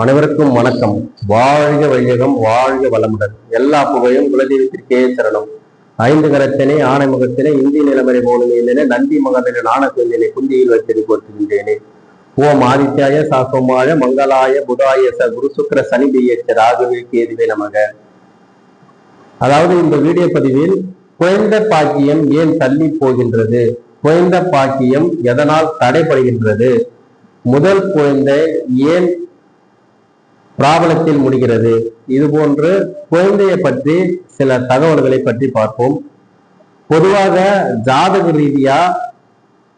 அனைவருக்கும் வணக்கம். வாழ்க வையகம், வாழ்க வளமுடன். எல்லா புகையும் குலதெய்வத்திற்கே சரணம். ஐந்து கரத்தினை ஆணைமுகத்தினை இந்திய நிலைமறை போலுமையிலே நந்தி மகனின் நாணத்தினை குந்தியில் வைத்து போற்றுகின்றேனே. ஓம் ஆதித்யாய சாசோமாய மங்களாய புதாய ச குரு சுக்கர சனி பெய்யச்ச ராகுவே கேதுவே நமக. அதாவது இந்த வீடியோ பதிவில் குழந்தை பாக்கியம் ஏன் தள்ளி போகின்றது, குழந்தை பாக்கியம் எதனால் தடைபடுகின்றது, முதல் குழந்தை ஏன் பிராபலத்தில் முடிகிறது, இது போன்று குழந்தையை பற்றி சில தகவல்களை பற்றி பார்ப்போம். பொதுவாக ஜாதக ரீதியா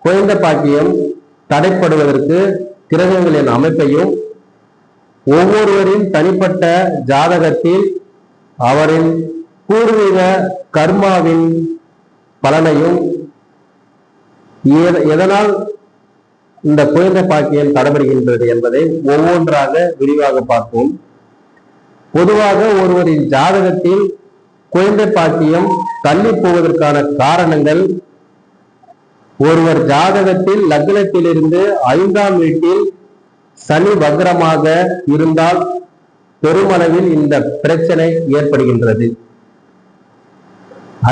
குழந்தை பாக்கியம் தடைப்படுவதற்கு கிரகங்களின் அமைப்பையும் ஒவ்வொருவரின் தனிப்பட்ட ஜாதகத்தில் அவரின் பூர்வீக கர்மாவின் பலனையும் எதனால் இந்த குழந்தை பாக்கியம் தடைபடுகின்றது என்பதை ஒவ்வொன்றாக விரிவாக பார்ப்போம். பொதுவாக ஒருவரின் ஜாதகத்தில் குழந்தை பாக்கியம் தள்ளி போவதற்கான காரணங்கள், ஒருவர் ஜாதகத்தில் லக்னத்திலிருந்து 5ஆம் வீட்டில் சனி வக்ரமாக இருந்தால் பெருமளவில் இந்த பிரச்சனை ஏற்படுகின்றது.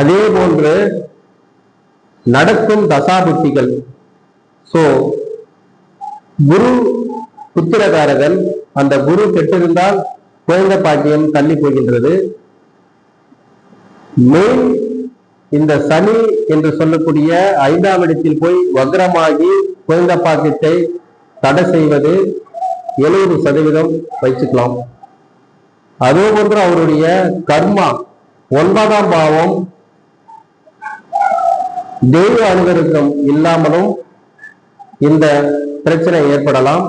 அதே போன்று நடக்கும் தசாபுத்திகள், குரு புத்திரகாரகன், அந்த குரு கெட்டிருந்தால் குழந்தை பாக்கியம் தள்ளி போகின்றது. மெயின் இந்த சனி என்று சொல்லக்கூடிய 5ஆம் இடத்தில் போய் வக்ரமாகி குழந்தை பாக்கியத்தை தடை செய்வது 70% வச்சுக்கலாம். அதே போன்று அவருடைய கர்மா 9ஆம் பாவம் தெய்வ அனுகிரகம் இல்லாமலும் இந்த பிரச்சனை ஏற்படலாம்.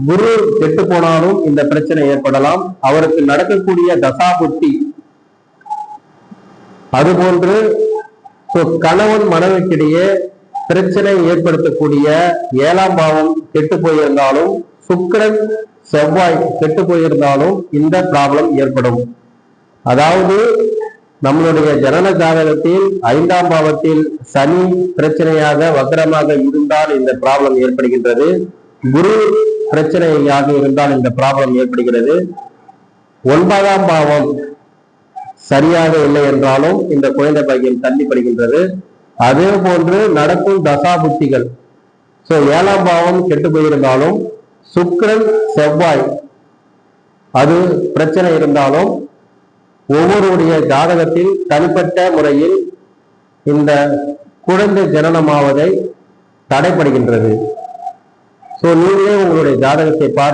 குரு கெட்டு போனாலும் இந்த பிரச்சனை ஏற்படலாம். அவருக்கு நடக்கக்கூடிய தசாபுத்தி, அதுபோன்று கணவன் மனைவிக்கிடையே பிரச்சனை ஏற்படுத்தக்கூடிய 7ஆம் பாவம் கெட்டு போயிருந்தாலும், சுக்கிரன் செவ்வாய் கெட்டு போயிருந்தாலும் இந்த ப்ராப்ளம் ஏற்படும். அதாவது நம்மளுடைய ஜனன ஜாதகத்தில் 5ஆம் பாவத்தில் சனி பிரச்சனையாக வக்ரமாக இருந்தால் இந்த ப்ராப்ளம் ஏற்படுகின்றது. குரு பிரச்சனையாக இருந்தால் இந்த ப்ராப்ளம் ஏற்படுகிறது. 9ஆம் பாவம் சரியாக இல்லை என்றாலும் இந்த குழந்தை பாக்கியம் தள்ளிப்படுகின்றது. அதே போன்று நடக்கும் தசாபுத்திகள், 7ஆம் பாவம் கெட்டு போயிருந்தாலும், சுக்கிரன் செவ்வாய் அது பிரச்சனை இருந்தாலும் ஒவ்வொருடைய ஜாதகத்தில் தனிப்பட்ட முறையில் இந்த குழந்தை ஜனனமாவதை தடைப்படுகின்றது. நீங்களே உங்களுடைய ஜாதகத்தை பார்த்து